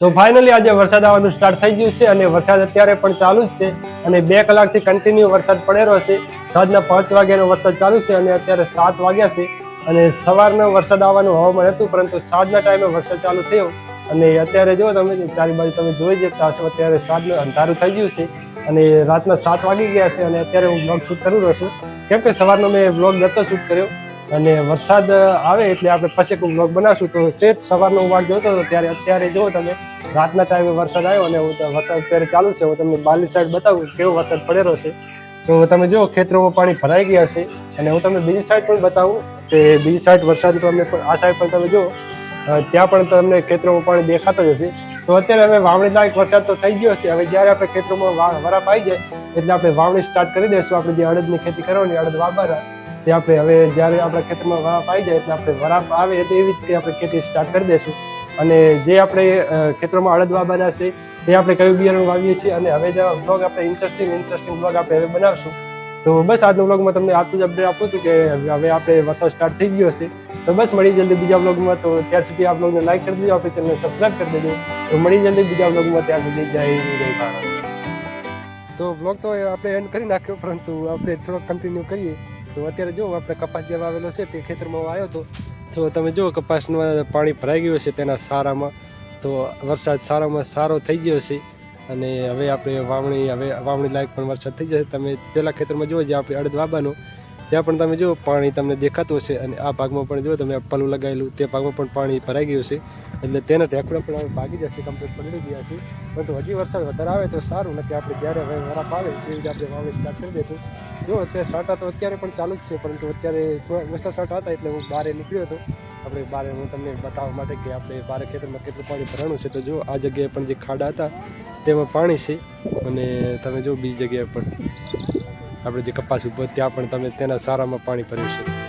તો ફાઇનલી આજે વરસાદ આવવાનું સ્ટાર્ટ થઈ ગયું છે અને વરસાદ અત્યારે પણ ચાલુ જ છે અને 2 કલાકથી કન્ટિન્યુ વરસાદ પડેલો છે. સાંજના 5 વાગ્યાનો વરસાદ ચાલુ છે અને અત્યારે 7 વાગ્યા છે અને સવારનો વરસાદ આવવાનું હવામાન હતું, પરંતુ સાંજના ટાઈમે વરસાદ ચાલુ થયો અને અત્યારે જો તમે ચારે બાજુ તમે જોઈ શકતા હશો, અત્યારે સાંજનું અંધારું થઈ ગયું છે અને રાતના 7 વાગી ગયા છે અને અત્યારે હું બ્લોગ શૂટ કરી રહ્યો છું, કેમ કે સવારનો મેં બ્લોગ નહોતો શૂટ કર્યો અને વરસાદ આવે એટલે આપણે પછી કોઈ બ્લોગ બનાવશું. તો સેટ સવારનો હું વાટ જોતો હતો ત્યારે અત્યારે જો તમે રાતના ટાઈમે વરસાદ આવ્યો અને વરસાદ અત્યારે ચાલુ છે. હું તમને બારની સાઈડ બતાવું કેવો વરસાદ પડેલો છે. તો તમે જો ખેતરોમાં પાણી ભરાઈ ગયા છે અને હું તમને બીજી સાઈડ પણ બતાવું કે બીજી સાઈડ વરસાદ તમને આ સાઈડ પણ તમે જો ત્યાં પણ તમને ખેતરોમાં પાણી દેખાતો જ હશે. તો અત્યારે હવે વાવણી લાયક વરસાદ તો થઈ ગયો છે. હવે જ્યારે આપણે ખેતરોમાં વરાપ આવી જાય એટલે આપણે વાવણી સ્ટાર્ટ કરી દઈશું. આપણે જે અડદની ખેતી કરવાની, અડદ વાવવાના, તે આપણે હવે જ્યારે આપણા ખેતરમાં વરાપ આવી જાય એટલે આપણે વરાપ આવે એટલે એવી જ રીતે આપણે ખેતી સ્ટાર્ટ કરી દઈશું. અને જે આપણે ખેતરોમાં અડદ વાવવાના છે તે આપણે કયું બિયારણ વાવીએ છીએ અને હવે જે બ્લોગ આપણે ઇન્ટરેસ્ટિંગ બ્લોગ આપણે હવે બનાવશું. તો બસ આજના બ્લોગમાં તમને આટલું જ અપડેટ આપું હતું કે હવે આપણે વરસાદ સ્ટાર્ટ થઈ ગયો છે. તો બસ મળી જલ્દી બીજા બ્લોગમાં. તો ત્યાર સુધી આ બ્લોગને લાઈક કરી દેજો, આપણી ચેનલને સબસ્ક્રાઈબ કરી દેજો. તો મળી જલ્દી બીજા બ્લોગમાં. ત્યાં સુધી જય ભારત. તો બ્લોગ તો આપણે એન્ડ કરી નાખ્યો, પરંતુ આપણે થોડોક કન્ટિન્યુ કરીએ. તો અત્યારે જો આપણે કપાસ જે વાવેલો છે તે ખેતરમાં આવ્યો હતો. તો તમે જો કપાસમાં પાણી ભરાઈ ગયું છે તેના સારામાં. તો વરસાદ સારામાં સારો થઈ ગયો છે અને હવે આપણે વાવણી લાયક પણ વરસાદ થઈ જશે. તમે પહેલાં ખેતરમાં જુઓ જે આપણે અડદ વાવવાનો, ત્યાં પણ તમે જુઓ પાણી તમને દેખાતું હશે અને આ ભાગમાં પણ જુઓ તમે પલ્લું લગાવેલું તે ભાગમાં પણ પાણી ભરાઈ ગયું છે. એટલે તેના ઢેકડા પણ હવે ભાગી જશે, કમ્પ્લીટ પલળી ગયા છે. પરંતુ હજી વરસાદ વધારે આવે તો સારું, નથી આપણે જ્યારે હવે વરાપ આવે તેવી રીતે આપણે વાવણી સ્ટાર્ટ કરી દઈશું. જો અત્યારે સાટા તો અત્યારે પણ ચાલુ જ છે, પરંતુ અત્યારે થોડા ઓછા સાટા હતા એટલે હું બહાર નીકળ્યો હતો. આપણે બહાર હું તમને બતાવવા માટે કે આપણે બહાર ખેતરમાં કેટલું પાણી ભરાણું છે. તો જો આ જગ્યાએ પણ જે ખાડા હતા તેમાં પાણી છે અને તમે જો બીજી જગ્યાએ પણ આપણે જે કપાસ ઉપર ત્યાં પણ તમે તેના સારામાં પાણી ભર્યું છે.